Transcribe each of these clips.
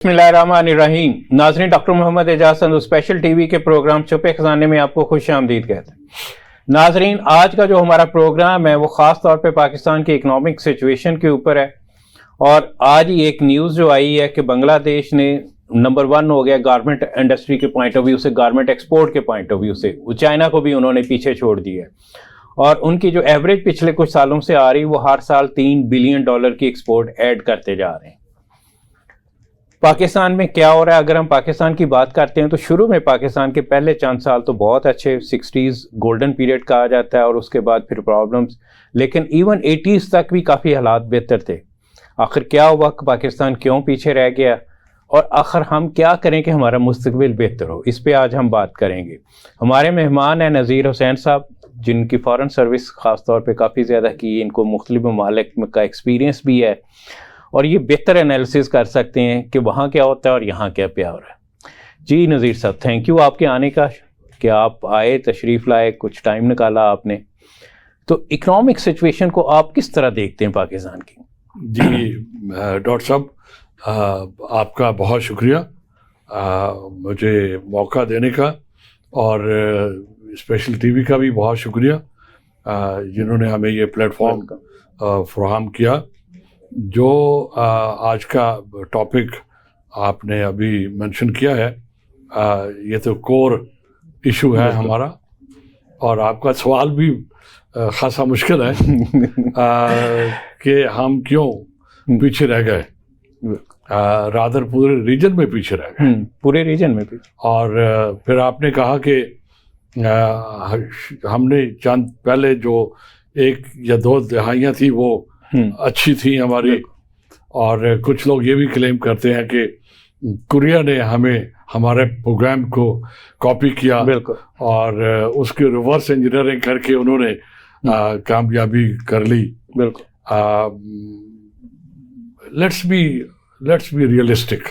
बिस्मिल्लाहिर्रहमानिर्रहीम। नाज़रीन, doctor Mohammad Ejaz Sandhu special TV के प्रोग्राम छुपे खजाने में आपको खुशामदीद कहते हैं। नाज़रीन, आज का जो हमारा प्रोग्राम है वो ख़ास तौर पे पाकिस्तान की इकनॉमिक सिचुएशन के ऊपर है। और आज ही एक न्यूज़ जो आई है कि बांग्लादेश ने नंबर 1 हो गया गारमेंट इंडस्ट्री के पॉइंट ऑफ व्यू से, गारमेंट एक्सपोर्ट के पॉइंट ऑफ व्यू से। वो चाइना को भी उन्होंने पीछे छोड़ दिया है और उनकी जो एवरेज पिछले कुछ सालों से आ रही वो हर साल $3 बिलियन की एक्सपोर्ट ऐड करते जा रहे हैं। पाकिस्तान में क्या हो रहा है, अगर हम पाकिस्तान की बात करते हैं तो शुरू में पाकिस्तान के पहले चंद साल तो बहुत अच्छे 60s गोल्डन पीरियड कहा जाता है और उसके बाद फिर प्रॉब्लम्स, लेकिन इवन 80s तक भी काफ़ी हालात बेहतर थे। आखिर क्या हुआ, पाकिस्तान क्यों पीछे रह गया और आखिर हम क्या करें कि हमारा मुस्तकबिल बेहतर हो, इस पे आज हम बात करेंगे। हमारे मेहमान हैं नज़ीर हुसैन साहब, जिनकी फ़ॉरेन सर्विस ख़ास तौर पे काफ़ी ज़्यादा की, इनको मुख्तलिफ ममालिक का एक्सपीरियंस भी है और ये बेहतर एनालिसिस कर सकते हैं कि वहाँ क्या होता है और यहाँ क्या प्यार है। जी नज़ीर साहब, थैंक यू आपके आने का, कि आप आए, तशरीफ़ लाए, कुछ टाइम निकाला आपने। तो इकनॉमिक सिचुएशन को आप किस तरह देखते हैं पाकिस्तान की? जी डॉक्टर साहब, आपका बहुत शुक्रिया मुझे मौका देने का, और स्पेशल टीवी का भी बहुत शुक्रिया जिन्होंने हमें ये प्लेटफॉर्म फराहम किया। जो आज का टॉपिक आपने अभी मेंशन किया है, ये तो कोर इशू है हमारा, और आपका सवाल भी खासा मुश्किल है कि हम क्यों पीछे रह गए। रादर पूरे रीजन में पीछे रह गए, पूरे रीजन में पीछे। और फिर आपने कहा कि हमने चंद पहले जो 1 या 2 दहाइयाँ थी वो अच्छी थी हमारी, और कुछ लोग ये भी क्लेम करते हैं कि कोरिया ने हमारे प्रोग्राम को कॉपी किया और उसकी रिवर्स इंजीनियरिंग करके उन्होंने कामयाबी कर ली। बिल्कुल। Let's be realistic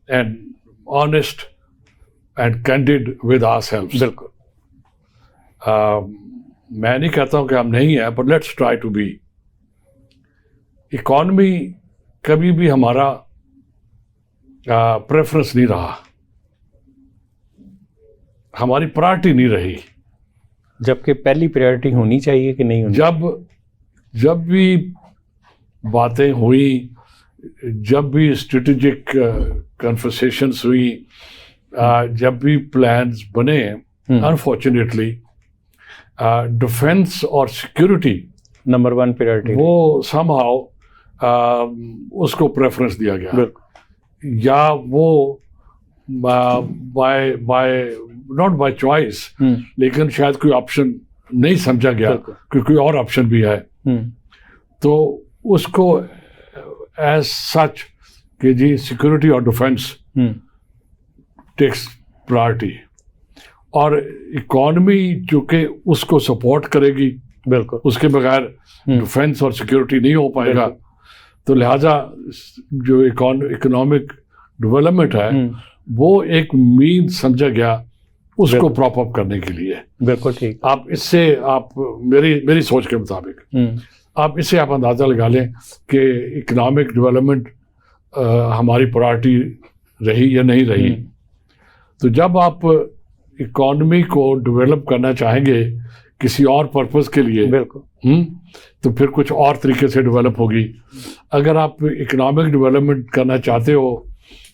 and honest and candid with ourselves. बिल्कुल। मैं नहीं कहता हूं कि हम नहीं हैं, but let's try to be. Economy कभी भी हमारा प्रेफरेंस नहीं रहा, हमारी प्रायोरिटी नहीं रही, जबकि पहली प्रायोरिटी होनी चाहिए कि नहीं होनी। जब भी बातें हुई, जब भी स्ट्रेटेजिक कन्वर्सेशंस हुई, जब भी प्लान्स बने, अनफॉर्चुनेटली डिफेंस और सिक्योरिटी नंबर 1 प्रायोरिटी, वो समहाउ उसको प्रेफरेंस दिया गया, या वो नॉट बाय चॉइस, लेकिन शायद कोई ऑप्शन नहीं समझा गया कि कोई और ऑप्शन भी है, तो उसको एज सच कि जी सिक्योरिटी और डिफेंस टेक्स प्रायोरिटी, और इकॉनमी चूँकि उसको सपोर्ट करेगी, बिल्कुल, उसके बगैर डिफेंस और सिक्योरिटी नहीं हो पाएगा। तो लिहाजा जो इकोनॉमिक डेवलपमेंट है वो एक मीन समझा गया उसको प्रॉप अप करने के लिए। बिल्कुल ठीक। आप इससे मेरी सोच के मुताबिक आप इससे अंदाज़ा लगा लें कि इकोनॉमिक डेवलपमेंट हमारी प्रायोरिटी रही या नहीं रही। तो जब आप इकॉनमी को डेवलप करना चाहेंगे किसी और पर्पस के लिए, बिल्कुल, तो फिर कुछ और तरीके से डेवलप होगी। अगर आप इकोनॉमिक डेवलपमेंट करना चाहते हो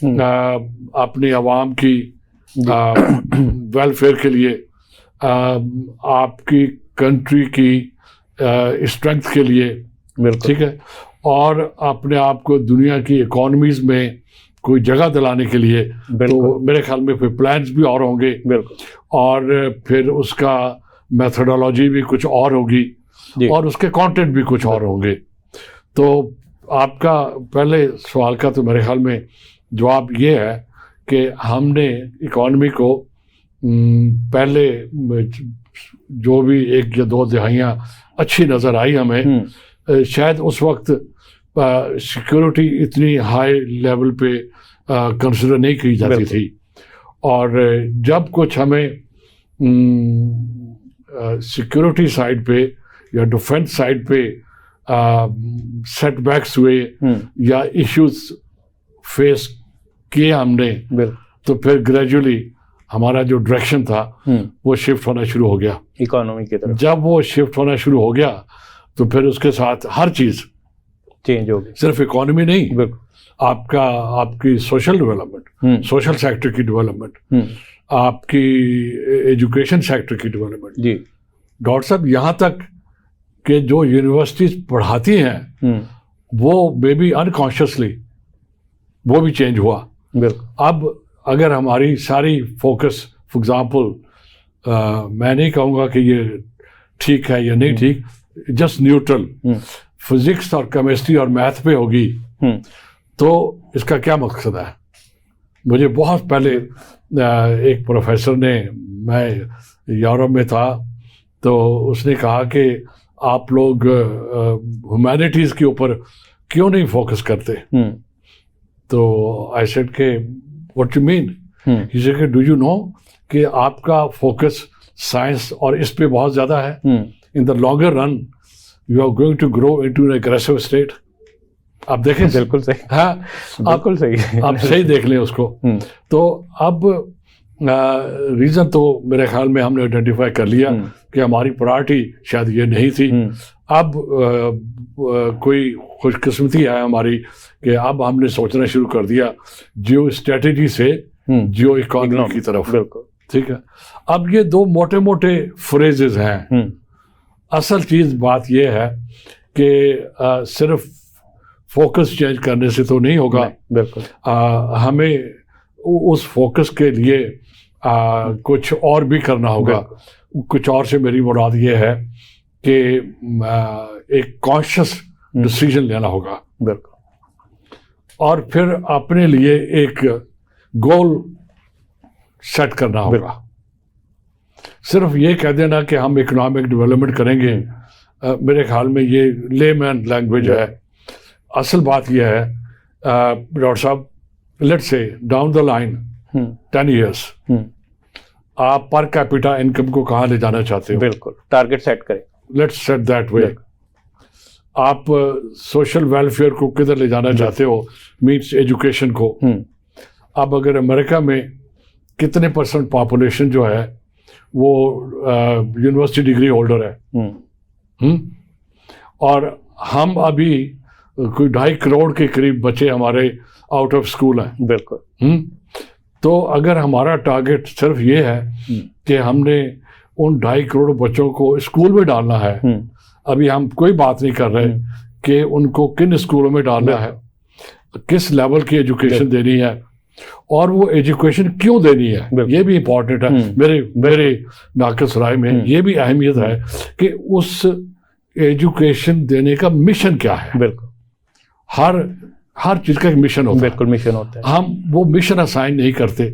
अपनी आवाम की वेलफेयर के लिए, आपकी कंट्री की स्ट्रेंथ के लिए, ठीक है, और अपने आप को दुनिया की इकोनॉमीज में कोई जगह दिलाने के लिए, तो मेरे ख्याल में फिर प्लान्स भी और होंगे, और फिर उसका मेथोडोलॉजी भी कुछ और होगी, और उसके कंटेंट भी कुछ और होंगे। तो आपका पहले सवाल का तो मेरे ख्याल में जवाब ये है कि हमने इकॉनमी को पहले जो भी 1 या 2 दहाइयाँ अच्छी नज़र आई हमें, शायद उस वक्त सिक्योरिटी इतनी हाई लेवल पे कंसिडर नहीं की जाती थी, और जब कुछ हमें सिक्योरिटी साइड पे या डिफेंस साइड पे सेटबैक्स हुए या इश्यूज फेस किए हमने, तो फिर ग्रेजुअली हमारा जो डायरेक्शन था वो शिफ्ट होना शुरू हो गया इकोनॉमी की तरफ। जब वो शिफ्ट होना शुरू हो गया तो फिर उसके साथ हर चीज चेंज हो गई, सिर्फ इकोनॉमी नहीं, आपकी सोशल डेवलपमेंट, सोशल सेक्टर की डेवलपमेंट, आपकी एजुकेशन सेक्टर की डेवलपमेंट। जी डॉक्टर साहब, यहाँ तक कि जो यूनिवर्सिटीज पढ़ाती हैं वो मे बी अनकॉन्शियसली वो भी चेंज हुआ। अब अगर हमारी सारी फोकस, फॉर एग्जांपल मैं नहीं कहूँगा कि ये ठीक है या नहीं ठीक, जस्ट न्यूट्रल फिजिक्स और केमिस्ट्री और मैथ पे होगी तो इसका क्या मकसद है? मुझे बहुत पहले एक प्रोफेसर ने, मैं यूरोप में था, तो उसने कहा कि आप लोग ह्यूमैनिटीज़ के ऊपर क्यों नहीं फोकस करते? तो आई सेड के what you mean? He said के डू यू नो कि आपका फोकस साइंस और इस पे बहुत ज़्यादा है, in the longer run you are going to grow into an aggressive state. आप देखें, बिल्कुल सही, हाँ बिल्कुल सही, आप सही देख लें उसको। तो अब रीज़न तो मेरे ख्याल में हमने आइडेंटिफाई कर लिया कि हमारी प्रायोरिटी शायद ये नहीं थी। अब कोई खुशकिस्मती है हमारी कि अब हमने सोचना शुरू कर दिया जियो स्ट्रेटेजी से जियो इकोनॉमी की तरफ। ठीक है, अब ये दो मोटे मोटे फ्रेजेस हैं। असल चीज़ बात ये है कि सिर्फ फोकस चेंज करने से तो नहीं होगा। बिल्कुल, हमें उस फोकस के लिए कुछ और भी करना होगा। कुछ और से मेरी मुराद ये है कि एक कॉन्शियस डिसीजन लेना होगा। बिल्कुल, और फिर अपने लिए एक गोल सेट करना होगा। सिर्फ ये कह देना कि हम इकोनॉमिक डेवलपमेंट करेंगे, मेरे ख्याल में ये लेमैन लैंग्वेज है। असल बात यह है डॉक्टर साहब, let's say down the line 10 years आप पर कैपिटा इनकम को कहाँ ले जाना चाहते हो? बिल्कुल, टारगेट सेट करें, लेट्स सेट दैट वे। आप सोशल वेलफेयर को किधर ले जाना चाहते हो? मीन्स एजुकेशन को। अब अगर अमेरिका में कितने % पॉपुलेशन जो है वो यूनिवर्सिटी डिग्री होल्डर है, और हम अभी कोई 2.5 करोड़ के करीब बच्चे हमारे आउट ऑफ स्कूल हैं। बिल्कुल, तो अगर हमारा टारगेट सिर्फ ये है कि हमने उन 2.5 करोड़ बच्चों को स्कूल में डालना है, अभी हम कोई बात नहीं कर रहे कि उनको किन स्कूलों में डालना है, किस लेवल की एजुकेशन देनी है, और वो एजुकेशन क्यों देनी है, ये भी इम्पोर्टेंट है। मेरे नाक़िस राय में ये भी अहमियत है कि उस एजुकेशन देने का मिशन क्या है। बिल्कुल, हर चीज का एक मिशन होता है। बिल्कुल, मिशन होता है। हम वो मिशन असाइन नहीं करते।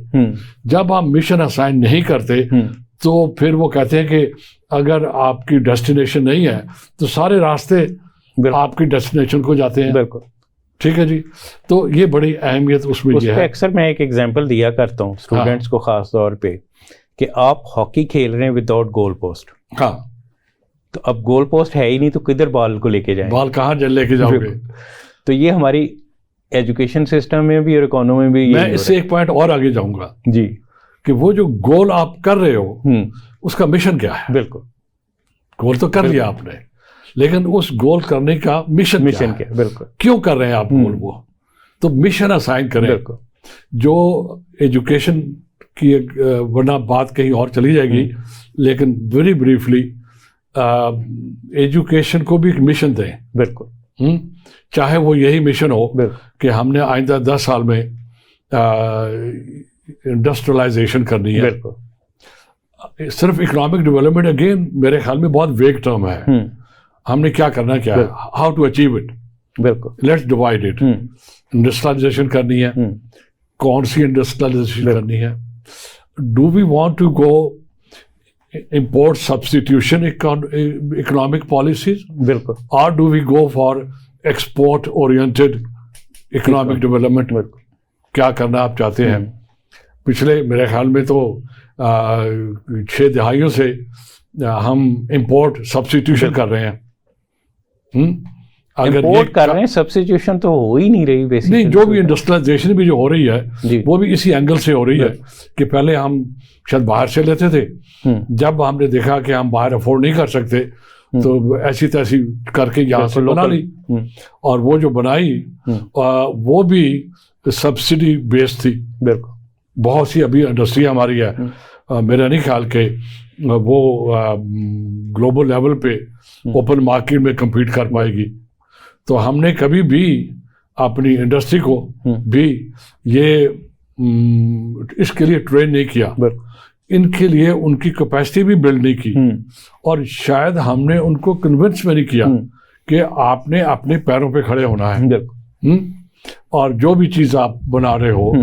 जब हम मिशन असाइन नहीं करते तो फिर वो कहते हैं कि अगर आपकी डेस्टिनेशन नहीं है तो सारे रास्ते आपकी डेस्टिनेशन को जाते हैं। बिल्कुल, ठीक है जी। तो ये बड़ी अहमियत उसमें ये है। अक्सर मैं एक एग्जांपल दिया करता हूँ स्टूडेंट्स को खास तौर पे कि आप हॉकी खेल रहे हैं विदाउट गोल पोस्ट। हाँ, तो अब गोल पोस्ट है ही नहीं तो किधर बॉल को लेके जाएंगे, बॉल कहाँ लेके जाओगे? तो ये हमारी एजुकेशन सिस्टम में भी और इकोनॉमी में भी। मैं इससे एक पॉइंट और आगे जाऊंगा जी, कि वो जो गोल आप कर रहे हो उसका मिशन क्या है? बिल्कुल, गोल तो कर लिया आपने, लेकिन उस गोल करने का मिशन क्या है? बिल्कुल, क्यों कर रहे हैं आप गोल? वो तो मिशन असाइन करें। बिल्कुल, जो एजुकेशन की वरना बात कहीं और चली जाएगी, लेकिन वेरी ब्रीफली एजुकेशन को भी एक मिशन दें। बिल्कुल, चाहे वो यही मिशन हो कि हमने आइंदा 10 साल में इंडस्ट्रियलाइजेशन करनी है। बिल्कुल, सिर्फ इकोनॉमिक डेवलपमेंट अगेन मेरे ख्याल में बहुत वेग टर्म है। हमने क्या करना क्या है, हाउ टू अचीव इट। बिल्कुल, लेट्स डिवाइड इट। इंडस्ट्रियलाइजेशन करनी है, कौन सी इंडस्ट्रियलाइजेशन करनी है? Do we want to go import substitution economic policies? बिल्कुल, or do we go for export oriented economic development? क्या करना आप चाहते हैं? पिछले मेरे ख्याल में तो 6 दहाइयों से हम import substitution कर रहे हैं। इंपोर्ट कर रहे हैं, सब्स्टिट्यूशन तो हो ही नहीं रही बेसिकली। नहीं, जो भी इंडस्ट्रियलाइजेशन भी जो हो रही है वो भी इसी एंगल से हो रही है कि पहले हम शायद बाहर से लेते थे, जब हमने देखा कि हम बाहर अफोर्ड नहीं कर सकते तो ऐसी तैसी करके यहाँ से बना ली, और वो जो बनाई वो भी सब्सिडी बेस्ड थी। बिल्कुल, बहुत सी अभी इंडस्ट्री हमारी है, मेरा नहीं ख्याल के वो ग्लोबल लेवल पे ओपन मार्केट में compete कर पाएगी। तो हमने कभी भी अपनी इंडस्ट्री को भी ये इसके लिए ट्रेन नहीं किया, इनके लिए उनकी कैपेसिटी भी बिल्ड नहीं की, और शायद हमने उनको कन्विंस में नहीं किया कि आपने अपने पैरों पे खड़े होना है, और जो भी चीज़ आप बना रहे हो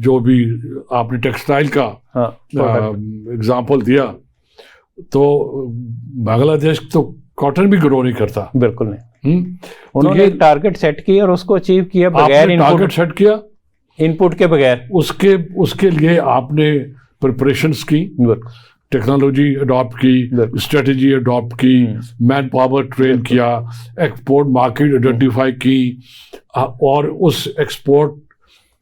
जो भी आपने टेक्सटाइल का एग्जाम्पल दिया, तो बांग्लादेश तो कॉटन भी ग्रो नहीं करता। बिल्कुल नहीं। उन्होंने एक टारगेट सेट किया और उसको अचीव किया बगैर टारगेट सेट किया इनपुट के बगैर। उसके लिए आपने प्रिपरेशंस की, टेक्नोलॉजी अडॉप्ट की, स्ट्रेटजी अडॉप्ट की, मैन पावर ट्रेन किया, एक्सपोर्ट मार्केट आइडेंटिफाई की, और उस एक्सपोर्ट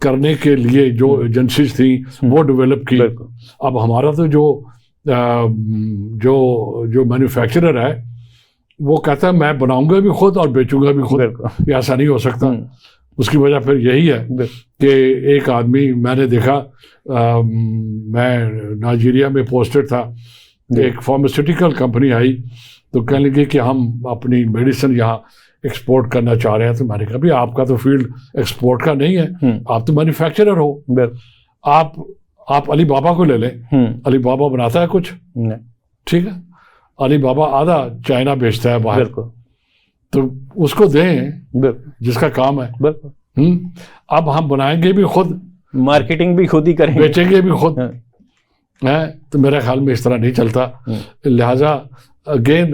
करने के लिए जो एजेंसीज थी वो डेवलप की। अब हमारा तो जो मैन्युफैक्चरर है वो कहता है मैं बनाऊंगा भी खुद और बेचूंगा भी खुद, ऐसा नहीं हो सकता। उसकी वजह फिर यही है कि एक आदमी मैंने देखा, मैं नाइजीरिया में पोस्टेड था, एक फार्मास्यूटिकल कंपनी आई तो कहने लगी कि हम अपनी मेडिसिन यहाँ एक्सपोर्ट करना चाह रहे हैं। तो मैंने कहा भी आपका तो फील्ड एक्सपोर्ट का नहीं है, आप तो मैन्युफैक्चरर हो, आप अली बाबा को ले लें, अली बाबा बनाता है कुछ, ठीक है, अली बाबा आधा चाइना बेचता है बाहर, तो उसको दें जिसका काम है। अब हम बनाएंगे भी खुद, मार्केटिंग भी खुद ही करेंगे, बेचेंगे भी खुद है, तो मेरे ख्याल में इस तरह नहीं चलता। लिहाजा अगेन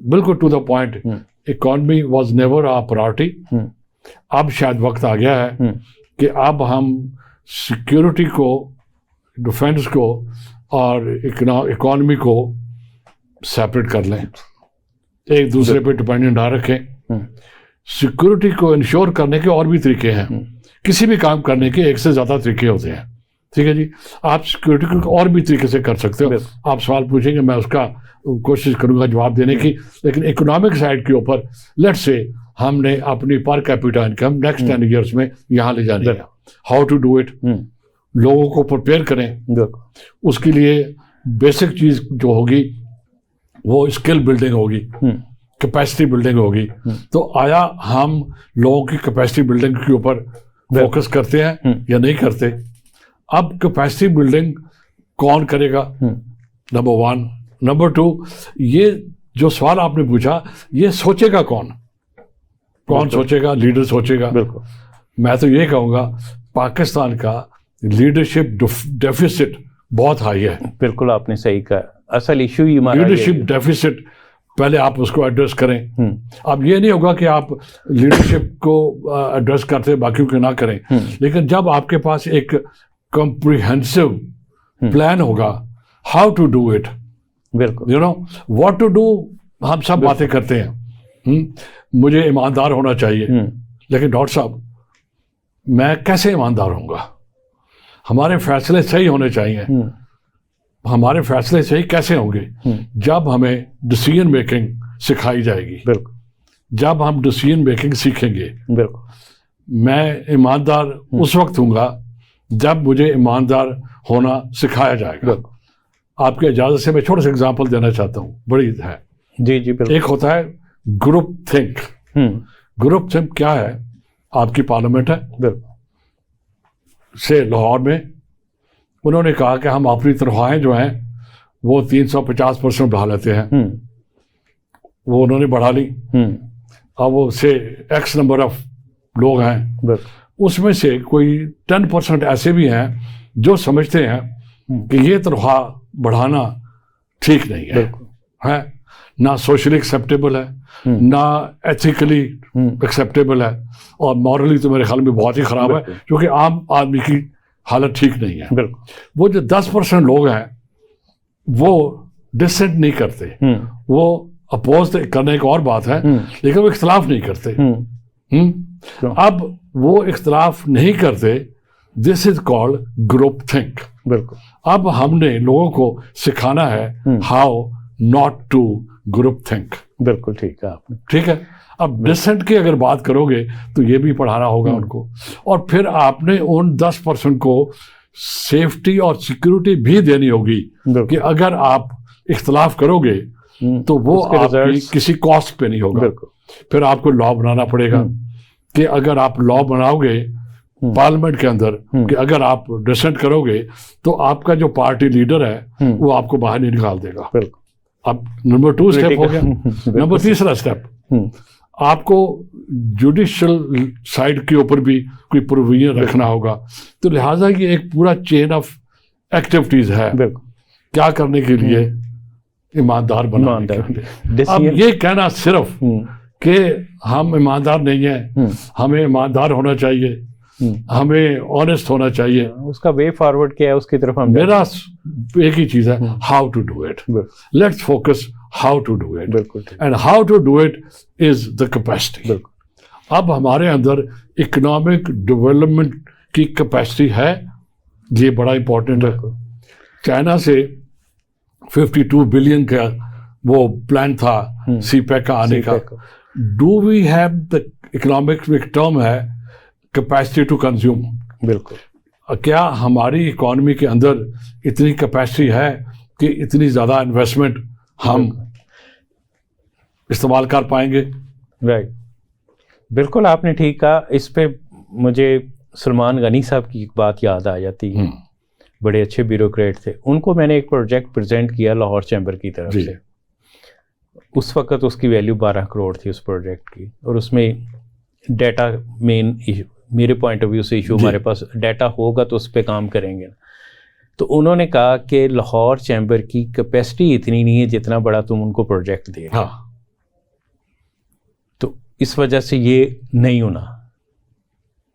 बिल्कुल to the point, economy was never a priority. अब शायद वक्त आ गया है कि अब हम सिक्योरिटी को, डिफेंस को और इकॉनमी को सेपरेट कर लें, एक दूसरे पे डिपेंडेंट ना रखें। सिक्योरिटी को इंश्योर करने के और भी तरीके हैं, किसी भी काम करने के एक से ज़्यादा तरीके होते हैं, ठीक है जी। आप सिक्योरिटी को और भी तरीके से कर सकते हो। आप सवाल पूछेंगे, मैं उसका कोशिश करूंगा जवाब देने की, लेकिन इकोनॉमिक साइड के ऊपर लेट्स से हमने अपनी per capita income next 10 years में यहाँ ले जानी है। हाउ टू डू इट, लोगों को प्रिपेयर करें, उसके लिए बेसिक चीज़ जो होगी वो स्किल बिल्डिंग होगी, कैपेसिटी बिल्डिंग होगी। तो आया हम लोगों की कैपेसिटी बिल्डिंग के ऊपर फोकस करते हैं या नहीं करते? अब कैपेसिटी बिल्डिंग कौन करेगा, नंबर 1। नंबर 2, ये जो सवाल आपने पूछा, ये सोचेगा कौन सोचेगा? लीडर सोचेगा। मैं तो ये कहूँगा पाकिस्तान का लीडरशिप डेफिसिट बहुत हाई है। बिल्कुल आपने सही कहा, असल इशू ही हमारा लीडरशिप डेफिसिट, पहले आप उसको एड्रेस करें। अब ये नहीं होगा कि आप लीडरशिप को एड्रेस करते बाकियों के ना करें, लेकिन जब आपके पास एक कॉम्प्रिहेंसिव प्लान होगा, हाउ टू डू इट, बिल्कुल, you know what to do. हम सब बातें करते हैं, मुझे ईमानदार होना चाहिए, लेकिन डॉक्टर साहब मैं कैसे ईमानदार होऊंगा? हमारे फैसले सही होने चाहिए। हमारे फैसले सही कैसे होंगे? जब हमें डिसीजन मेकिंग सिखाई जाएगी, जब हम डिसीजन मेकिंग सीखेंगे। मैं ईमानदार उस वक्त हूँगा जब मुझे ईमानदार होना सिखाया जाएगा। आपके इजाज़त से मैं छोटा सा एग्जांपल देना चाहता हूँ, बड़ी है। जी जी बिल्कुल। एक होता है ग्रुप थिंक। ग्रुप थिंक क्या है? आपकी पार्लियामेंट है से लाहौर में, उन्होंने कहा कि हम अपनी तनख्वाहें जो हैं वो 350% बढ़ा लेते हैं। वो उन्होंने बढ़ा ली। अब वो से एक्स नंबर ऑफ लोग हैं, उसमें से कोई 10% ऐसे भी हैं जो समझते हैं कि ये तनख्वाह बढ़ाना ठीक नहीं है ना सोशली एक्सेप्टेबल है, ना एथिकली एक्सेप्टेबल है, और मॉरली तो मेरे ख्याल में बहुत ही ख़राब है, क्योंकि आम आदमी की हालत ठीक नहीं है। वो जो 10% लोग हैं वो डिसेंट नहीं करते, वो अपोज करने एक और बात है, लेकिन वो इख्तलाफ नहीं करते। अब वो इख्तलाफ नहीं करते, this is called group think. बिल्कुल। अब हमने लोगों को सिखाना है how not to group think. बिल्कुल ठीक है आपने। ठीक है, अब डिसेंट की अगर बात करोगे तो ये भी पढ़ाना होगा उनको, और फिर आपने उन 10% को सेफ्टी और सिक्योरिटी भी देनी होगी कि अगर आप इख्तलाफ करोगे तो वो आपकी किसी कॉस्ट पे नहीं होगा। फिर आपको लॉ बनाना पड़ेगा कि अगर आप लॉ बनाओगे पार्लियामेंट के अंदर कि अगर आप डिसेंट करोगे तो आपका जो पार्टी लीडर है वो आपको बाहर नहीं निकाल देगा। अब नंबर 2 स्टेप हो गया। नंबर 3 स्टेप, आपको जुडिशियल साइड के ऊपर भी कोई प्रोविजन रखना होगा। तो लिहाजा ये एक पूरा चेन ऑफ एक्टिविटीज है क्या करने के लिए, ईमानदार बनाने के लिए। अब ये कहना सिर्फ कि हम ईमानदार नहीं हैं, हमें ईमानदार होना चाहिए, हमें ऑनेस्ट होना चाहिए, उसका वे फॉरवर्ड क्या है उसकी तरफ हम, मेरा एक ही चीज है, how to do it. Let's focus how to do it, and how to do it is the capacity. अब हमारे अंदर इकोनॉमिक डेवलपमेंट की कैपेसिटी है, ये बड़ा इंपॉर्टेंट है। चाइना से 52 बिलियन का वो प्लान था सीपैक का आने का। Do we have the economic term है कैपेसिटी टू कंज्यूम। बिल्कुल। क्या हमारी इकोनॉमी के अंदर इतनी कैपेसिटी है कि इतनी ज़्यादा इन्वेस्टमेंट हम इस्तेमाल कर पाएंगे? राइट, बिल्कुल आपने ठीक कहा। इस पे मुझे सलमान गनी साहब की एक बात याद आ जाती है, बड़े अच्छे ब्यूरोक्रेट थे। उनको मैंने एक प्रोजेक्ट प्रेजेंट किया लाहौर चैम्बर की तरफ से। उस वक़्त उसकी वैल्यू 12 करोड़ थी उस प्रोजेक्ट की, और उसमें डाटा मेन मेरे पॉइंट ऑफ व्यू से इशू, हमारे पास डाटा होगा तो उस पर काम करेंगे। तो उन्होंने कहा कि लाहौर चैम्बर की कैपेसिटी इतनी नहीं है जितना बड़ा तुम उनको प्रोजेक्ट दे। हाँ। तो इस वजह से ये नहीं होना।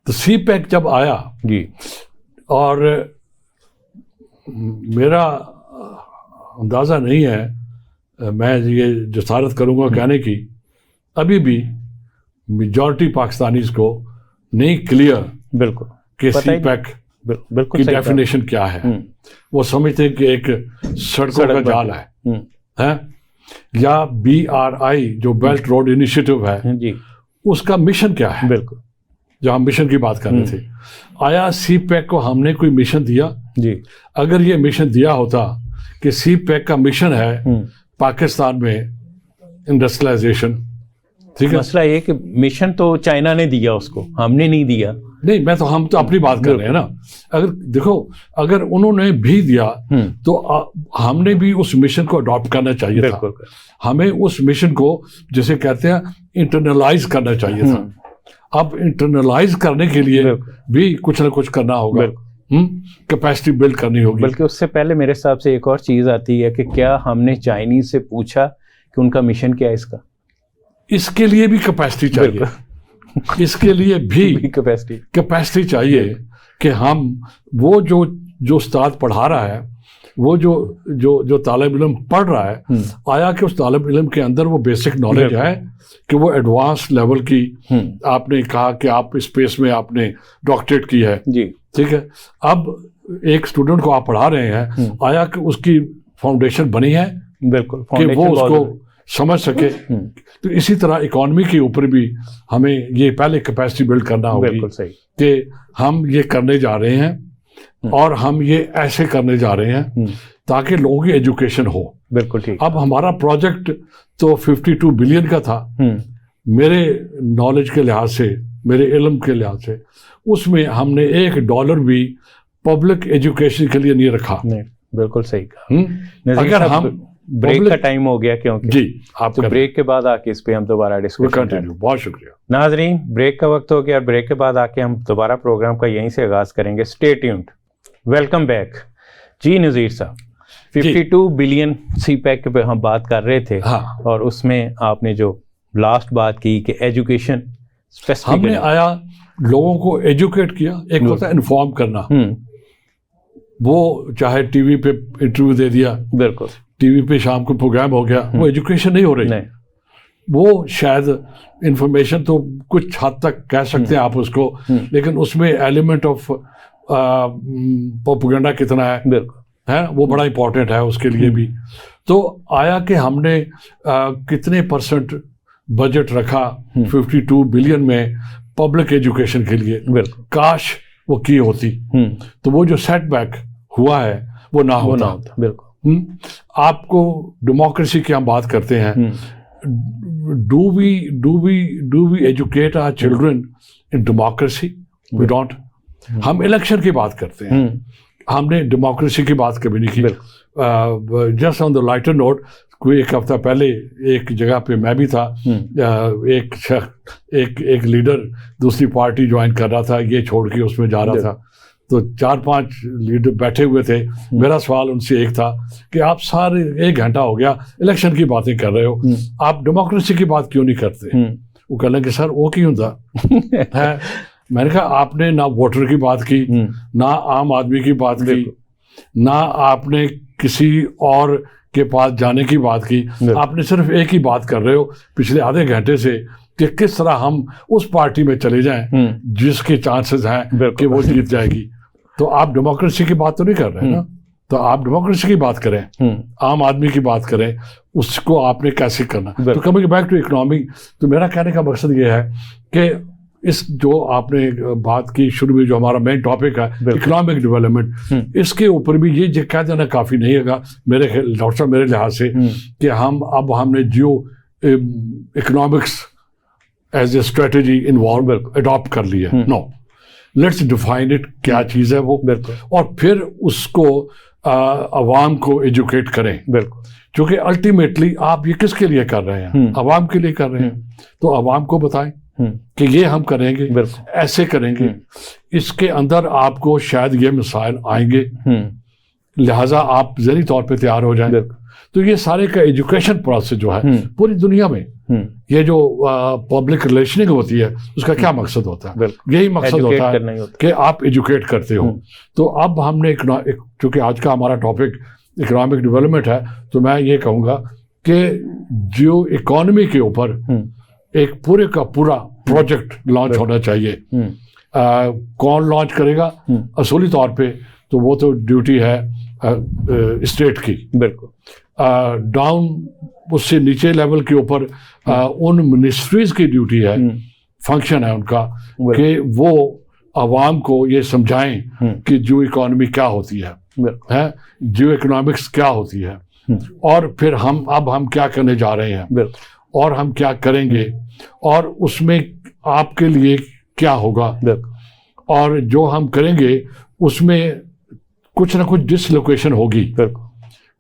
तो सीपैक जब आया जी, और मेरा अंदाज़ा नहीं है, मैं ये जसारत करूँगा कहने की, अभी भी मेजॉरिटी पाकिस्तानीज़ को नहीं क्लियर बिल्कुल कि सीपैक की डेफिनेशन क्या है। वो समझते हैं कि एक सड़कों का जाल है, या BRI जो बेल्ट रोड इनिशिएटिव है जी, उसका मिशन क्या है। बिल्कुल, जो हम मिशन की बात कर रहे थे, आया सीपैक को हमने कोई मिशन दिया जी? अगर ये मिशन दिया होता कि सीपैक का मिशन है पाकिस्तान में इंडस्ट्रियलाइजेशन, ठीक है, मसला ये कि मिशन तो चाइना ने दिया उसको, हमने नहीं दिया। नहीं, हम तो अपनी बात कर रहे हैं ना। अगर देखो, अगर उन्होंने भी दिया तो हमने भी उस मिशन को अडॉप्ट करना चाहिए था। हमें उस मिशन को जैसे कहते हैं इंटरनलाइज करना चाहिए था। अब इंटरनलाइज करने के लिए भी कुछ ना कुछ करना होगा, कैपेसिटी बिल्ड करनी होगी। बल्कि उससे पहले मेरे हिसाब से एक और चीज़ आती है कि क्या हमने चाइनीज से पूछा कि उनका मिशन क्या है इसका? इसके लिए भी कैपेसिटी चाहिए। इसके लिए भी कैपेसिटी चाहिए कि हम वो जो उस्ताद पढ़ा रहा है, वो जो तालिब इल्म पढ़ रहा है, आया कि उस तालिब इल्म के अंदर वो बेसिक नॉलेज है कि वो एडवांस लेवल की, आपने कहा कि आप स्पेस में आपने डॉक्टरेट की है जी, ठीक है। अब एक स्टूडेंट को आप पढ़ा रहे हैं, आया कि उसकी फाउंडेशन बनी है, बिल्कुल, कि वो उसको समझ सके। तो इसी तरह इकोनॉमी के ऊपर भी हमें ये पहले कैपेसिटी बिल्ड करना होगी कि हम ये करने जा रहे हैं और हम ये ऐसे करने जा रहे हैं ताकि लोगों की एजुकेशन हो। बिल्कुल ठीक। अब हमारा प्रोजेक्ट तो 52 बिलियन का था, मेरे नॉलेज के लिहाज से, मेरे इल्म के लिहाज से, उसमें हमने $1 भी पब्लिक एजुकेशन के लिए नहीं रखा। नहीं, बिल्कुल सही कहा। अगर हम ब्रेक का टाइम हो गया क्योंकि जी, आप तो ब्रेक के बाद आके इस पे हम दोबारा डिस्कस कंटिन्यू। बहुत शुक्रिया नाजरीन, ब्रेक का वक्त हो गया और ब्रेक के बाद आके हम दोबारा प्रोग्राम का यहीं से आगाज करेंगे। Stay tuned. वेलकम बैक जी नज़ीर साहब। 52 बिलियन सीपैक पे हम बात कर रहे थे। हाँ। और उसमें आपने जो लास्ट बात की कि एजुकेशन हमने आया लोगों को एजुकेट किया। एक होता है इन्फॉर्म करना, वो चाहे टीवी पे इंटरव्यू दे दिया, बिल्कुल, टीवी पे शाम को प्रोग्राम हो गया, वो एजुकेशन नहीं हो रही। नहीं। वो शायद इंफॉर्मेशन तो कुछ हद तक कह सकते हैं आप उसको, लेकिन उसमें एलिमेंट ऑफ प्रोपेगेंडा कितना है वो बड़ा इंपॉर्टेंट है उसके लिए भी। तो आया कि हमने कितने % बजट रखा 52 बिलियन में पब्लिक एजुकेशन के लिए, काश वो की होती तो वो जो सेटबैक हुआ है वो ना होता। बिल्कुल। आपको डेमोक्रेसी की हम बात करते हैं, do we educate our children in democracy? We don't. हम इलेक्शन की बात करते हैं, हमने डेमोक्रेसी की बात कभी नहीं की। Just on the lighter note, कोई एक हफ्ता पहले एक जगह पे मैं भी था, एक लीडर दूसरी पार्टी ज्वाइन कर रहा था, ये छोड़ के उसमें जा रहा था, तो 4-5 लीडर बैठे हुए थे। मेरा सवाल उनसे एक था कि आप सारे 1 घंटा हो गया इलेक्शन की बातें कर रहे हो, आप डेमोक्रेसी की बात क्यों नहीं करते? वो कह लेंगे सर वो क्यों था है। मैंने कहा आपने ना वोटर की बात की, ना आम आदमी की बात की, ना आपने किसी और के पास जाने की बात की, आपने सिर्फ एक ही बात कर रहे हो पिछले आधे घंटे से कि किस तरह हम उस पार्टी में चले जाएं जिसके चांसेस हैं कि वो जीत जाएगी। तो आप डेमोक्रेसी की बात तो नहीं कर रहे हैं ना, तो आप डेमोक्रेसी की बात करें, आम आदमी की बात करें, उसको आपने कैसे करना। तो कमिंग बैक टू इकोनॉमी, तो मेरा कहने का मकसद ये है कि इस जो आपने बात की शुरू में, जो हमारा मेन टॉपिक है इकोनॉमिक डेवलपमेंट, इसके ऊपर भी ये कह देना काफ़ी नहीं होगा मेरे डॉक्टर साहब मेरे लिहाज से कि हमने geo economics as a strategy involve adopt कर लिया। नो, लेट्स डिफाइन इट, क्या चीज़ है वो, और फिर उसको अवाम को एजुकेट करें। क्योंकि अल्टीमेटली आप ये किसके लिए कर रहे हैं? अवाम के लिए कर रहे हैं, तो अवाम को बताएं कि ये हम करेंगे, ऐसे करेंगे, इसके अंदर आपको शायद ये मिसाइल आएंगे, लिहाजा आप ज़हनी तौर पे तैयार हो जाएं। तो ये सारे का एजुकेशन प्रोसेस जो है पूरी दुनिया में, ये जो पब्लिक रिलेशनिंग होती है उसका क्या मकसद होता है? यही मकसद होता है कि आप एजुकेट करते हो। तो अब हमने चूँकि आज का हमारा टॉपिक इकोनॉमिक डेवलपमेंट है, तो मैं ये कहूँगा कि जियो इकोनॉमी के ऊपर एक पूरे का पूरा प्रोजेक्ट लॉन्च होना चाहिए। कौन लॉन्च करेगा? असली तौर पे तो वो तो ड्यूटी है स्टेट की। डाउन उससे नीचे लेवल के ऊपर उन मिनिस्ट्रीज की ड्यूटी है, फंक्शन है उनका कि वो आवाम को ये समझाएं कि जियो इकोनॉमी क्या होती है, जियो इकोनॉमिक्स क्या होती है, और फिर हम क्या करने जा रहे हैं और हम क्या करेंगे, और उसमें आपके लिए क्या होगा, और जो हम करेंगे उसमें कुछ ना कुछ डिसलोकेशन होगी।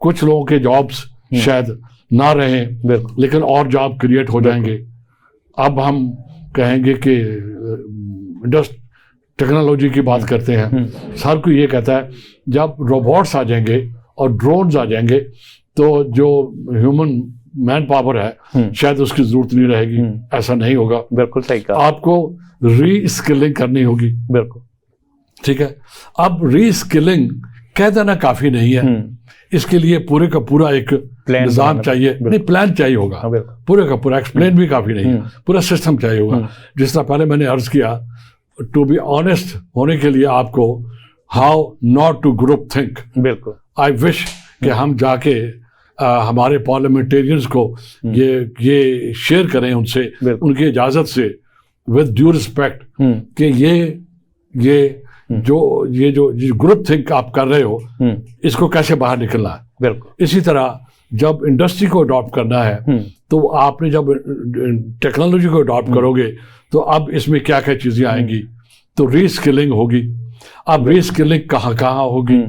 कुछ लोगों के जॉब्स शायद ना रहें, लेकिन और जॉब क्रिएट हो जाएंगे। अब हम कहेंगे कि टेक्नोलॉजी की बात करते हैं, हर कोई ये कहता है जब रोबोट्स आ जाएंगे और ड्रोन्स आ जाएंगे तो जो ह्यूमन मैन पावर है शायद उसकी जरूरत नहीं रहेगी। ऐसा नहीं होगा। बिल्कुल सही कहा। आपको री स्किलिंग करनी होगी। बिल्कुल ठीक है। अब री स्किलिंग कह देना काफी नहीं है, इसके लिए पूरे का पूरा एक निजाम चाहिए, नहीं प्लान चाहिए होगा, पूरे का पूरा। एक्सप्लेन भी काफी नहीं है, पूरा सिस्टम चाहिए होगा। जिस तरह पहले मैंने अर्ज किया, टू बी ऑनेस्ट होने के लिए आपको how not to group think. बिल्कुल। आई विश कि हम जाके हमारे पार्लियामेंटेरियंस को ये शेयर करें उनसे, उनकी इजाजत से, विद ड्यू रिस्पेक्ट, कि ये जो ग्रुप थिंक आप कर रहे हो इसको कैसे बाहर निकलना है। बिल्कुल। इसी तरह जब इंडस्ट्री को अडॉप्ट करना है तो आपने जब टेक्नोलॉजी को अडॉप्ट करोगे तो अब इसमें क्या क्या चीजें आएंगी, तो रीस्किलिंग होगी। अब रीस्किलिंग कहाँ होगी?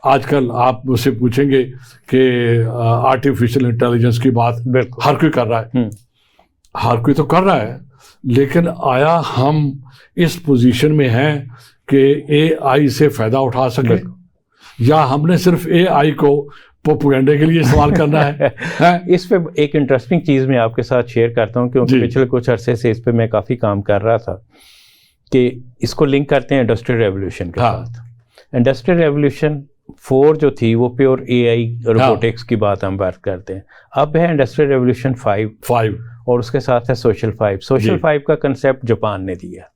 आजकल आप मुझसे पूछेंगे कि आर्टिफिशियल इंटेलिजेंस की बात हर कोई कर रहा है, हर कोई तो कर रहा है, लेकिन आया हम इस पोजीशन में हैं कि एआई से फायदा उठा सके, या हमने सिर्फ एआई को प्रोपेगेंडा के लिए इस्तेमाल करना है? इस पे एक इंटरेस्टिंग चीज़ मैं आपके साथ शेयर करता हूँ, क्योंकि पिछले कुछ अरसे से इस पे मैं काफ़ी काम कर रहा था कि इसको लिंक करते हैं इंडस्ट्रियल रेवोल्यूशन के साथ। इंडस्ट्रियल रेवोल्यूशन 4 जो थी वो प्योर एआई रोबोटिक्स की बात हम बात करते हैं। अब है इंडस्ट्रियल रेवोल्यूशन 5 और उसके साथ है सोशल 5। सोशल 5 का कंसेप्ट जापान ने दिया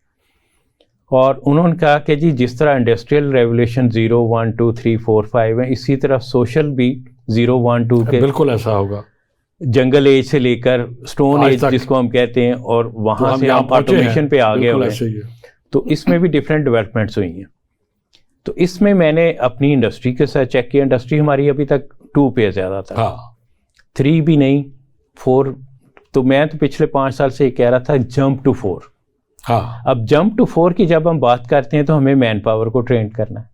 और उन्होंने कहा कि जी जिस तरह इंडस्ट्रियल रेवोल्यूशन 0, 1, 2, 3, 4, 5 है, इसी तरह सोशल भी 0, 1, 2 के बिल्कुल ऐसा होगा। जंगल एज से लेकर स्टोन एज जिसको हम कहते हैं, और वहाँ से हम ऑटोमेशन पे आ गए हुए हैं। तो इसमें भी डिफरेंट डेवलपमेंट्स हुई हैं। तो इसमें मैंने अपनी इंडस्ट्री के साथ चेक किया, इंडस्ट्री हमारी अभी तक 2 पे ज़्यादा था। हाँ। 3 भी नहीं, 4। तो मैं तो पिछले 5 साल से ये कह रहा था जंप टू 4। हाँ। अब जंप टू 4 की जब हम बात करते हैं तो हमें मैन पावर को ट्रेन करना है,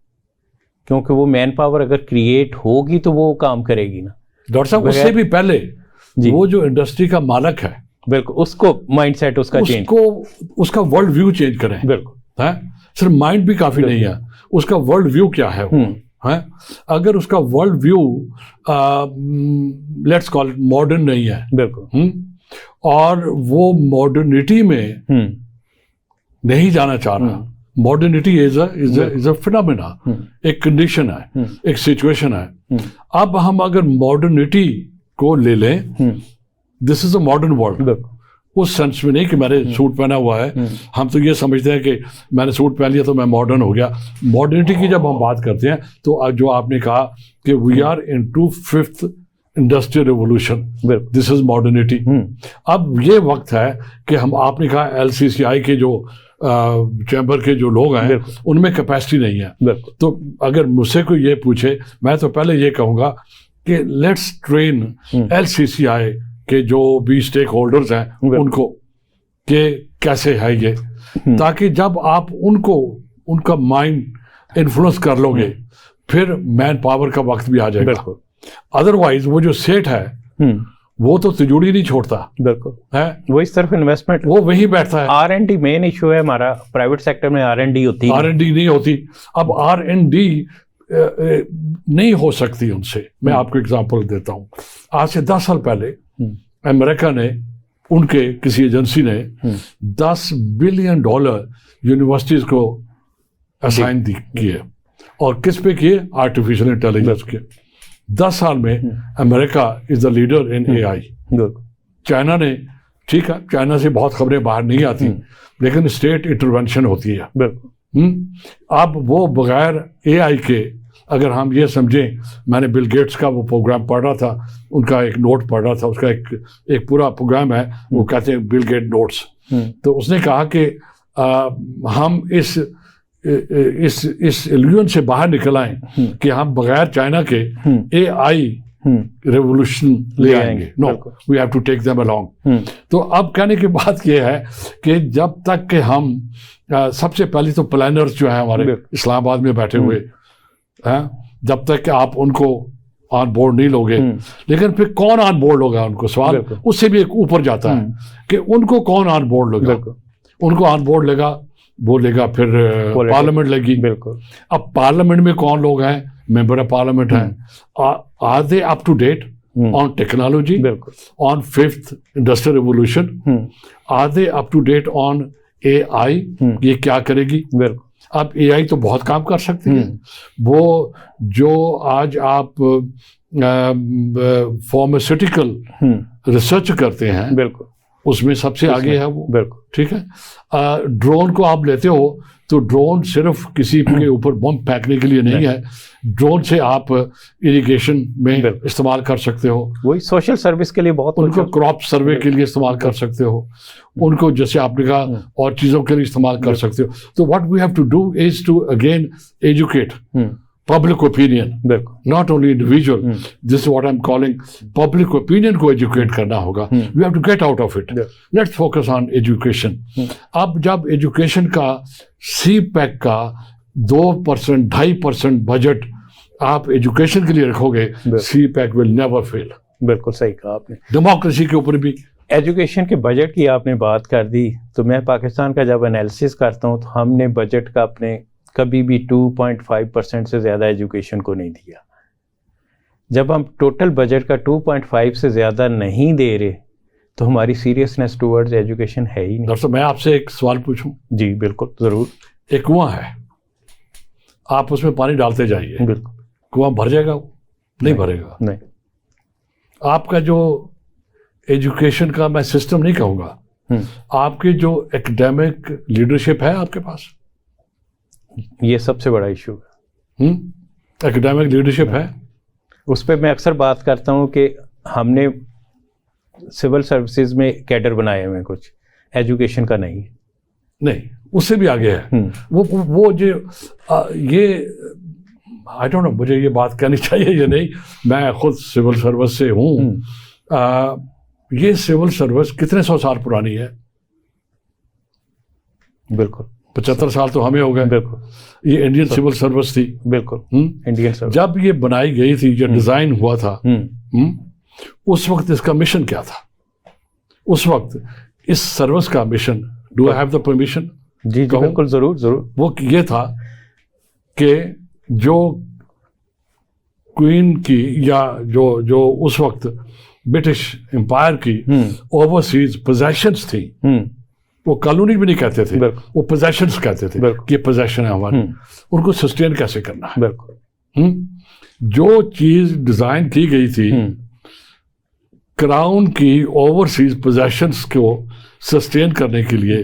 क्योंकि वो मैन पावर अगर क्रिएट होगी तो वो काम करेगी ना। डॉक्टर साहब उससे भी पहले वो जो इंडस्ट्री का मालक है, बिल्कुल उसको माइंडसेट उसका चेंज, उसका वर्ल्ड व्यू चेंज करें। बिल्कुल है, सिर्फ माइंड भी काफी नहीं है, उसका वर्ल्ड व्यू क्या है वो है। अगर उसका world view let's call it modern नहीं है, बिल्कुल, और वो मॉडर्निटी में नहीं जाना चाह रहा, मॉडर्निटी इज अ फिनोमेना, एक कंडीशन है, एक सिचुएशन है। अब हम अगर मॉडर्निटी को ले लें, this is a modern world, उस सेंस में नहीं कि मैंने सूट पहना हुआ है। हम तो ये समझते हैं कि मैंने सूट पहन लिया तो मैं मॉडर्न हो गया। मॉडर्निटी की जब हम बात करते हैं तो जो आपने कहा कि we are into 5th industrial revolution, this is modernity. अब ये वक्त है कि हम, आपने कहा LCCI के जो चैम्बर के जो लोग हैं उनमें कैपेसिटी नहीं है। तो अगर मुझसे कोई ये पूछे, मैं तो पहले ये कहूँगा कि लेट्स ट्रेन LCCI के जो भी स्टेक होल्डर्स हैं उनको कि कैसे है ये, ताकि जब आप उनको उनका माइंड इन्फ्लुएंस कर लोगे फिर मैन पावर का वक्त भी आ जाएगा। अदरवाइज वो जो सेठ है वो तो तिजोरी नहीं छोड़ता, बिल्कुल है, वो इस तरफ इन्वेस्टमेंट वो वहीं बैठता है। R&D मेन इशू है हमारा, प्राइवेट सेक्टर में R&D होती है, R&D नहीं होती। अब R&D नहीं हो सकती उनसे। मैं आपको एग्जांपल देता हूँ। आज से 10 साल पहले अमेरिका ने, उनके किसी एजेंसी ने $10 बिलियन यूनिवर्सिटीज को असाइन किए, और किस पे किए? आर्टिफिशियल इंटेलिजेंस के। 10 साल में America is the leader in AI। China ने, ठीक है, चाइना से बहुत खबरें बाहर नहीं आती, लेकिन स्टेट इंटरवेंशन होती है। अब वो बगैर AI के, अगर हम ये समझें, मैंने बिल गेट्स का वो प्रोग्राम पढ़ रहा था, उनका एक नोट पढ़ रहा था, उसका एक पूरा प्रोग्राम है, वो कहते हैं बिल गेट नोट्स। तो उसने कहा कि हम इस इल्यूजन से बाहर निकल आए कि हम बगैर चाइना के AI रेवोल्यूशन ले आएंगे। No, we have to take them along. तो अब कहने की बात यह है कि जब तक कि हम सबसे पहले तो प्लानर्स जो है हमारे इस्लामाबाद में बैठे हुए हैं, जब तक कि आप उनको ऑन बोर्ड नहीं लोगे, लेकिन फिर कौन ऑन बोर्ड होगा उनको, सवाल उससे भी एक ऊपर जाता है कि उनको कौन ऑन बोर्ड लेगा। उनको ऑन बोर्ड लेगा, वो लेगा, फिर पार्लियामेंट लगी। अब पार्लियामेंट में कौन लोग हैं? मेंबर ऑफ पार्लियामेंट हैं। Are they up to date on technology, on 5th industrial revolution? Are they up to date on AI? ये क्या करेगी? अब AI तो बहुत काम कर सकती है। वो जो आज आप फार्मास्यूटिकल रिसर्च करते हैं, बिल्कुल उसमें सबसे आगे है वो, बिल्कुल ठीक है। ड्रोन को आप लेते हो तो ड्रोन सिर्फ किसी के ऊपर बम फेंकने के लिए नहीं है। ड्रोन से आप इरिगेशन में इस्तेमाल कर सकते हो, वही सोशल सर्विस के लिए बहुत, उनको क्रॉप सर्वे के लिए इस्तेमाल कर सकते हो, उनको जैसे आपने कहा और चीज़ों के लिए इस्तेमाल कर सकते हो। तो what we have to do is to again educate public opinion, not only individual. This is what I'm calling public opinion को educate करना होगा. We have to get out of it. Let's focus on education. अब जब education का CPEC का 2%, 2.5% budget आप education के लिए रखोगे, CPEC will never fail. बिल्कुल सही कहा आपने। डेमोक्रेसी के ऊपर भी, एजुकेशन के बजट की आपने बात कर दी, तो मैं पाकिस्तान का जब एनालिसिस करता हूँ तो हमने बजट का अपने कभी भी 2.5% से ज़्यादा एजुकेशन को नहीं दिया। जब हम टोटल बजट का 2.5 से ज़्यादा नहीं दे रहे तो हमारी सीरियसनेस टुवर्ड्स एजुकेशन है ही नहीं। डॉक्टर, मैं आपसे एक सवाल पूछूं? जी बिल्कुल, ज़रूर। एक कुआं है, आप उसमें पानी डालते जाइए, बिल्कुल कुआं भर जाएगा? नहीं भरेगा। नहीं। आपका जो एजुकेशन का मैं सिस्टम नहीं कहूँगा, आपकी जो एकेडमिक लीडरशिप है आपके पास, ये सबसे बड़ा इशू है। एकेडमिक लीडरशिप है। उस पर मैं अक्सर बात करता हूँ कि हमने सिविल सर्विसेज में कैडर बनाए हुए हैं, कुछ एजुकेशन का नहीं, उससे भी आगे है। वो जो ये आई डोंट नो, मुझे ये बात कहनी चाहिए या नहीं, मैं खुद सिविल सर्विस से हूँ। ये सिविल सर्विस कितने 100 साल पुरानी है? बिल्कुल 75 साल तो हमें हो गए। बिल्कुल। ये इंडियन सिविल सर्विस थी। बिल्कुल। इंडियन सर्विस जब ये बनाई गई थी, जब डिजाइन हुआ था, उस वक्त इसका मिशन क्या था? उस वक्त इस सर्विस का mission, do I have the permission? जी बिल्कुल, जरूर जरूर। वो ये था कि जो क्वीन की या जो उस वक्त ब्रिटिश एम्पायर की ओवरसीज पोजेशंस थी, वो कॉलोनी भी नहीं कहते थे, वो पोजेशंस कहते थे कि पोजेशन है हमारी, उनको सस्टेन कैसे करना है। जो चीज डिजाइन की गई थी क्राउन की ओवरसीज पोजेशंस को सस्टेन करने के लिए,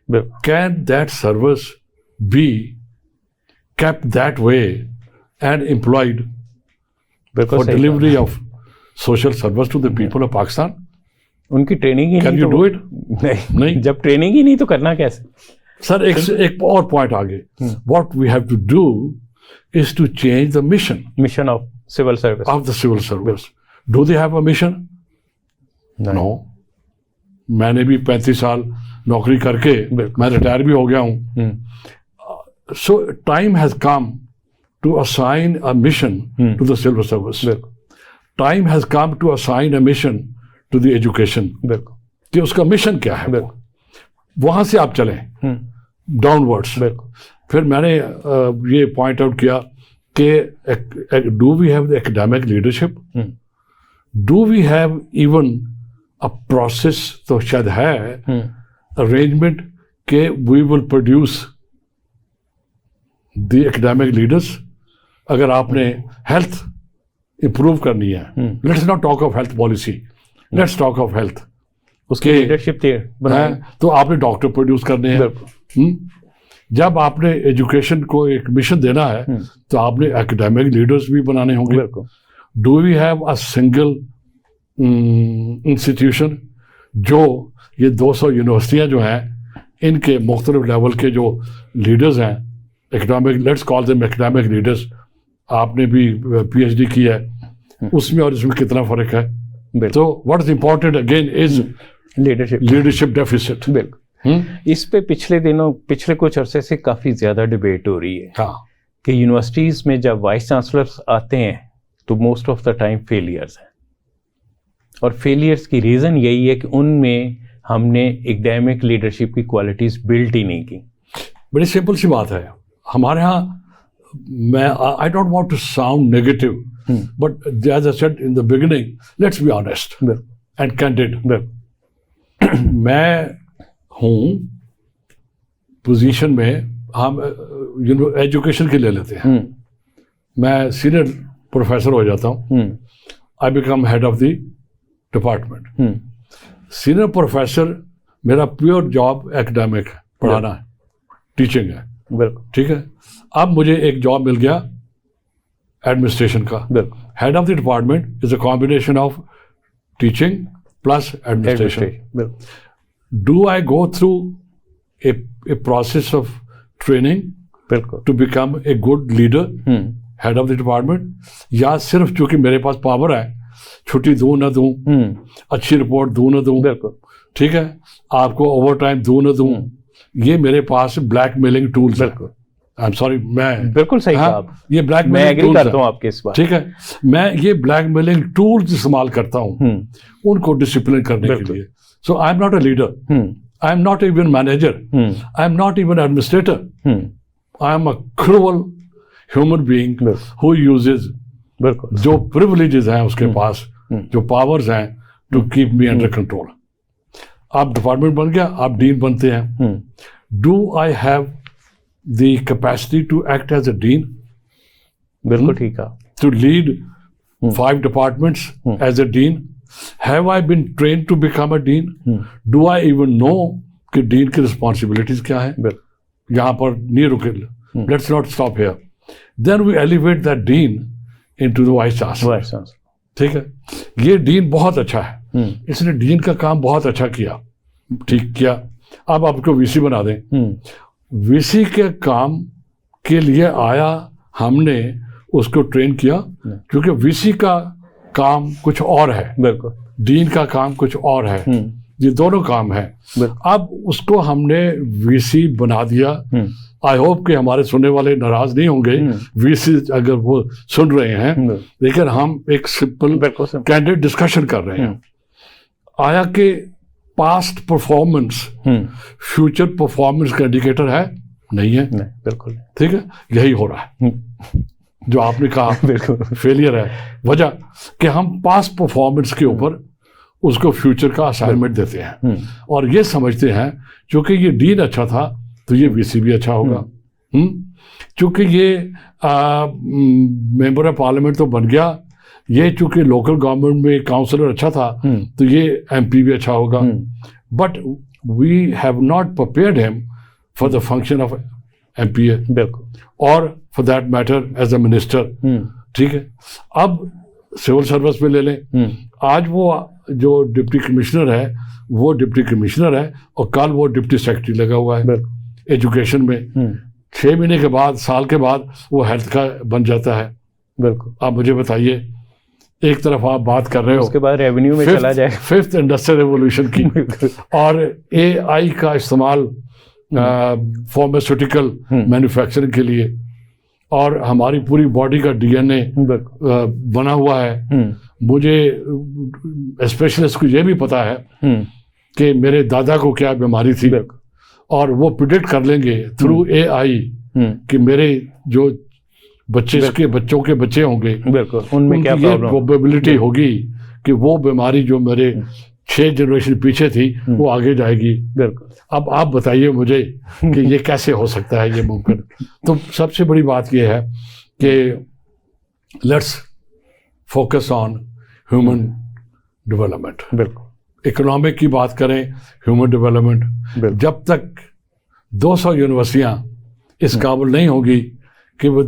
can that service be kept that way and employed for delivery of social service to the people of Pakistan? उनकी ट्रेनिंग ही Can नहीं, you do it? नहीं। जब ट्रेनिंग ही नहीं तो करना कैसे? सर एक और पॉइंट आगे, what we have to do is to change the mission of civil service. Of the civil service. Do they have a mission? No. मैंने भी 35 साल नौकरी करके मैं रिटायर भी हो गया हूँ। So time has come to assign a mission to the civil service. Time has come to assign a mission to the education. कि उसका मिशन क्या है, वहां से आप चलें डाउनवर्ड्स। फिर मैंने ये पॉइंट आउट किया कि do we have the academic leadership, do we have even a process, तो शायद है अरेंजमेंट के we will produce the academic leaders. अगर आपने हेल्थ इंप्रूव करनी है, let's not talk of health policy, let's talk of health, उसके leadership तो आपने डॉक्टर प्रोड्यूस करने हैं। जब आपने एजुकेशन को एक मिशन देना है तो आपने एकेडमिक लीडर्स भी बनाने होंगे। Do we have a single institution? जो ये 200 यूनिवर्सिटियां जो हैं, इनके मुख्तलिफ लेवल के जो लीडर्स हैं, academic, let's call them academic leaders, आपने भी PhD की है, उसमें और इसमें कितना फर्क है? तो what is important again is leadership deficit. इस पे पिछले कुछ अरसे से काफी ज्यादा डिबेट हो रही है कि यूनिवर्सिटीज में जब वाइस चांसलर्स आते हैं तो most of the time failures हैं, और फेलियर्स की रीजन यही है कि उनमें हमने एकेडमिक लीडरशिप की क्वालिटीज बिल्ड ही नहीं की। बड़ी सिंपल सी बात है हमारे यहाँ। मैं I don't want to sound negative, but as I said in the beginning, let's be honest and candid. मैं हूँ पोजीशन में, हम एजुकेशन के ले लेते हैं, मैं सीनियर प्रोफेसर हो जाता हूँ, I become head of the department. Senior professor मेरा प्योर जॉब एकेडमिक है, पढ़ाना है, टीचिंग है, ठीक है। अब मुझे एक जॉब मिल गया एडमिनिस्ट्रेशन का। Head of the department is a combination of teaching plus administration. Do I go through a process of training to become a good leader, head of the department, या सिर्फ चूंकि मेरे पास पावर है, छुट्टी दूं ना दूं, अच्छी रिपोर्ट दूं ना दूं, ठीक है, आपको ओवर टाइम दूं ना दूं, ये मेरे पास ब्लैकमेलिंग टूल्स है। आई एम सॉरी, मैं बिल्कुल सही कहा आप, ये ब्लैकमेलिंग टूल्स करता हूं आपके इस बात, ठीक है, मैं ये ब्लैकमेलिंग टूल्स इस्तेमाल करता हूं उनको डिसिप्लिन करने के लिए। So I am not a leader, I am not even manager, I am not even administrator, I am a cruel human being who uses जो प्रिविलेजेस हैं उसके पास, जो पावर्स हैं, to keep me under control. आप department बन गया, आप डीन बनते हैं। Do I have the capacity to act as a dean? बिल्कुल ठीक है। to lead 5 departments as a dean? Have I been trained to become a dean? Do I even know कि dean की responsibilities क्या है? यहाँ पर नहीं रुके. Let's not stop here. Then we elevate that dean into the vice chancellor. ठीक है, ये डीन बहुत अच्छा है, इसने डीन का काम बहुत अच्छा किया, ठीक किया. अब आपको वीसी बना दें. वीसी के काम के लिए आया, हमने उसको ट्रेन किया, क्योंकि वीसी का काम कुछ और है, बिल्कुल, डीन का काम कुछ और है, ये दोनों काम है. अब उसको हमने वीसी बना दिया. आई होप कि हमारे सुनने वाले नाराज नहीं होंगे वीसी अगर वो सुन रहे हैं, लेकिन हम एक सिंपल कैंडिडेट डिस्कशन कर रहे हैं. आया कि पास्ट परफॉर्मेंस फ्यूचर परफॉर्मेंस का इंडिकेटर है? नहीं है, बिल्कुल, ठीक है. यही हो रहा है जो आपने कहा, बिल्कुल फेलियर है. वजह कि हम पास्ट परफॉर्मेंस के ऊपर उसको फ्यूचर का असाइनमेंट देते हैं और ये समझते हैं क्योंकि ये डीन अच्छा था तो ये वीसी भी अच्छा होगा. चूंकि ये मेंबर ऑफ पार्लियामेंट तो बन गया, ये चूंकि लोकल गवर्नमेंट में काउंसलर अच्छा था तो ये एमपी भी अच्छा होगा. But we have not prepared him for the function of MPA, बिल्कुल, और for that matter as a minister. ठीक है, अब सिविल सर्विस में ले लें. आज वो जो डिप्टी कमिश्नर है वो डिप्टी कमिश्नर है और कल वो डिप्टी सेक्रेटरी लगा हुआ है एजुकेशन में. 6 महीने के बाद, साल के बाद वो हेल्थ का बन जाता है. बिल्कुल. आप मुझे बताइए, एक तरफ आप बात कर रहे हो उसके बाद रेवेन्यू में चला जाए, 5th इंडस्ट्रियल रेवोल्यूशन की, और एआई का इस्तेमाल फार्मास्यूटिकल मैन्युफैक्चरिंग के लिए, और हमारी पूरी बॉडी का डीएनए बना हुआ है. मुझे स्पेशलिस्ट को ये भी पता है कि मेरे दादा को क्या बीमारी थी और वो प्रिडिक्ट कर लेंगे थ्रू एआई कि मेरे जो बच्चे बच्चों के बच्चे होंगे उनमें क्या प्रोबेबिलिटी होगी कि वो बीमारी जो मेरे 6 जनरेशन पीछे थी वो आगे जाएगी. अब आप बताइए मुझे कि ये कैसे हो सकता है, ये मुमकिन? तो सबसे बड़ी बात ये है कि let's focus on human development. बिल्कुल. इकोनॉमिक की बात करें, ह्यूमन डेवलपमेंट, जब तक 200 यूनिवर्सिटियां इस काबिल नहीं होगी कि वो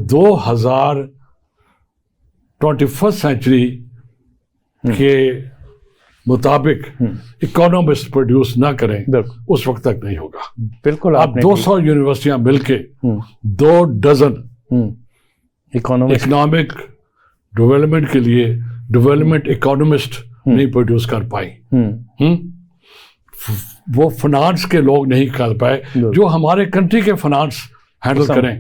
21st सेंचुरी के मुताबिक इकोनॉमिस्ट प्रोड्यूस ना करें, उस वक्त तक नहीं होगा. बिल्कुल. अब 200 यूनिवर्सिटियां मिलके 2 डजन इकोनॉमिक डेवलपमेंट के लिए डेवलपमेंट इकोनॉमिस्ट नहीं प्रोड्यूस कर पाई. वो फाइनेंस के लोग नहीं कर पाए जो हमारे कंट्री के फाइनेंस हैंडल करें.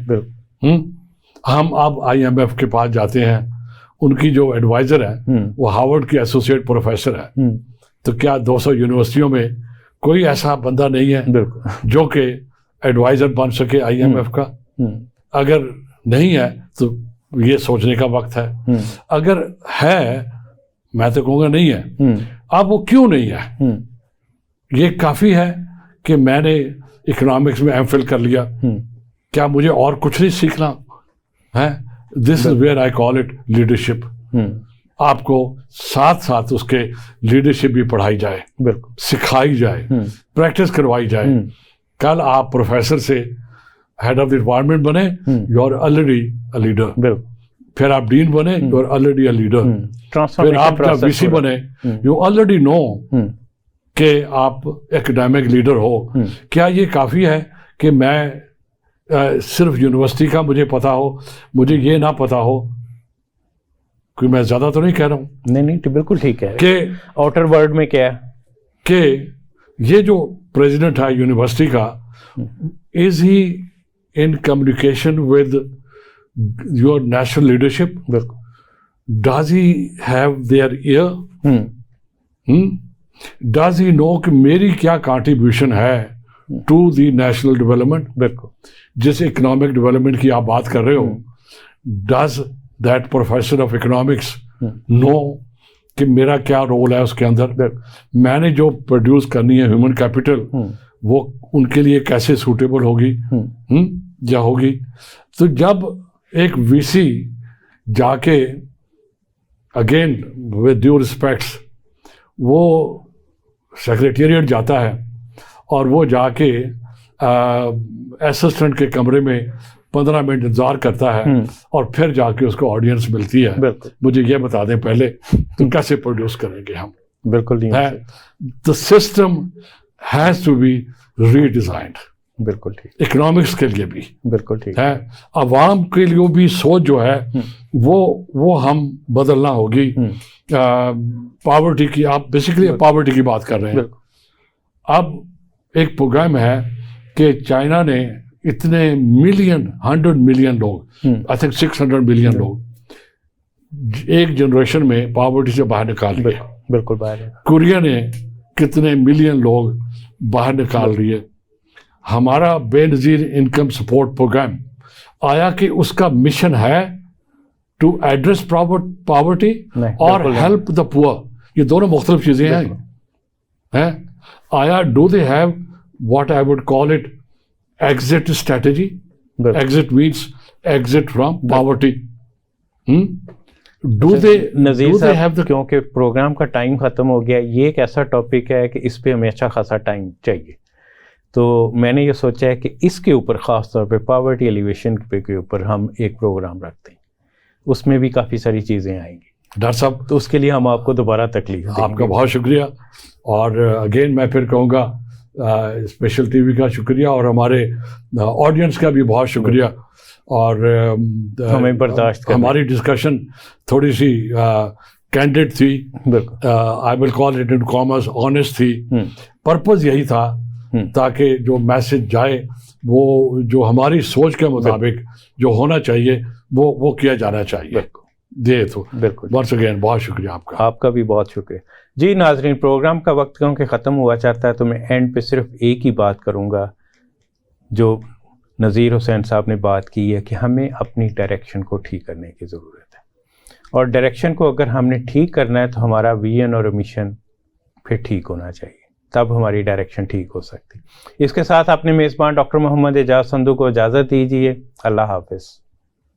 हम अब आईएमएफ के पास जाते हैं, उनकी जो एडवाइजर है वो हार्वर्ड की एसोसिएट प्रोफेसर है. तो क्या 200 यूनिवर्सिटियों में कोई ऐसा बंदा नहीं है जो कि एडवाइजर बन सके आईएमएफ का? अगर नहीं है तो ये सोचने का वक्त है. अगर है, मैं तो कहूँगा नहीं है. अब वो क्यों नहीं है? ये काफ़ी है कि मैंने इकोनॉमिक्स में एमफिल कर लिया, क्या मुझे और कुछ नहीं सीखना है? This is where I call it leadership. आपको साथ साथ उसके लीडरशिप भी पढ़ाई जाए, सिखाई जाए, प्रैक्टिस करवाई जाए. कल आप प्रोफेसर से हेड ऑफ द डिपार्टमेंट बने, you are already a leader. फिर आप डीन बने, you are already a leader. फिर आप जब वीसी बने, यू ऑलरेडी नो कि आप एकेडमिक लीडर हो. क्या ये काफ़ी है कि मैं सिर्फ यूनिवर्सिटी का मुझे पता हो, मुझे ये ना पता हो? कोई मैं ज़्यादा तो नहीं कह रहा हूँ. नहीं, बिल्कुल ठीक है कि आउटर वर्ल्ड में क्या है कि ये जो प्रेसिडेंट है यूनिवर्सिटी का, is he in communication with your national leadership? Does he have their ear? Does he know कि मेरी क्या कंट्रीब्यूशन है टू दी नेशनल डेवलपमेंट? बिल्कुल. जिस इकोनॉमिक डेवलपमेंट की आप बात कर रहे हो, does that professor of economics know कि मेरा क्या रोल है उसके अंदर? मैंने जो प्रोड्यूस करनी है ह्यूमन कैपिटल, वो उनके लिए कैसे सूटेबल होगी या होगी? तो जब एक वीसी जाके अगेन विद ड्यू रिस्पेक्ट्स वो सेक्रेटेरिएट जाता है और वो जाके असिस्टेंट के कमरे में 15 मिनट इंतजार करता है और फिर जाके उसको ऑडियंस मिलती है। मुझे ये बता दें पहले तो कैसे प्रोड्यूस करेंगे हम? बिल्कुल नहीं है। The system has to be redesigned. बिल्कुल ठीक। इकोनॉमिक्स के लिए भी बिल्कुल ठीक है, अवाम के लिए भी सोच जो है वो हम बदलना होगी। पॉवर्टी की, आप बेसिकली पॉवर्टी की बात कर रहे हैं। अब एक प्रोग्राम है कि चाइना ने इतने मिलियन 100 मिलियन लोग, आई थिंक 600 मिलियन लोग एक जनरेशन में पॉवर्टी से बाहर निकाल लिए। बिल्कुल बाहर। कोरिया ने कितने मिलियन लोग बाहर निकाल लिए। हमारा बेनजीर इनकम सपोर्ट प्रोग्राम आया कि उसका मिशन है टू एड्रेस पॉवर्टी और हेल्प द पुअर। ये दोनों मुख्तलिफ चीजें हैं। आया do they have what I would call it exit strategy? Exit means exit from poverty. Do they have the, क्योंकि प्रोग्राम का टाइम खत्म हो गया, ये एक ऐसा टॉपिक है कि इस पे हमें अच्छा खासा टाइम चाहिए, तो मैंने ये सोचा है कि इसके ऊपर ख़ास तौर पे पॉवर्टी एलिवेशन के ऊपर हम एक प्रोग्राम रखते हैं, उसमें भी काफ़ी सारी चीज़ें आएंगी। डॉक्टर साहब, तो उसके लिए हम आपको दोबारा तकलीफ देंगे। आपका बहुत शुक्रिया। और अगेन मैं फिर कहूँगा स्पेशल टीवी का शुक्रिया और हमारे ऑडियंस का भी बहुत शुक्रिया। और हमें बर्दाश्त हमारी डिस्कशन थोड़ी सी कैंडिड थी, I will call it in commerce honest थी। पर्पज़ यही था ताकि जो मैसेज जाए वो जो हमारी सोच के मुताबिक जो होना चाहिए वो किया जाना चाहिए। तो बिल्कुल वंस अगेन बहुत शुक्रिया आपका। आपका भी बहुत शुक्रिया जी। नाजरीन, प्रोग्राम का वक्त क्योंकि ख़त्म हुआ चाहता है तो मैं एंड पे सिर्फ एक ही बात करूँगा जो नज़ीर हुसैन साहब ने बात की है कि हमें अपनी डायरेक्शन को ठीक करने की ज़रूरत है, और डायरेक्शन को अगर हमने ठीक करना है तो हमारा विजन और मिशन फिर ठीक होना चाहिए, तब हमारी डायरेक्शन ठीक हो सकती। इसके साथ अपने मेज़बान डॉक्टर मोहम्मद एजाज संधू को इजाज़त दीजिए। अल्लाह हाफ़िज़।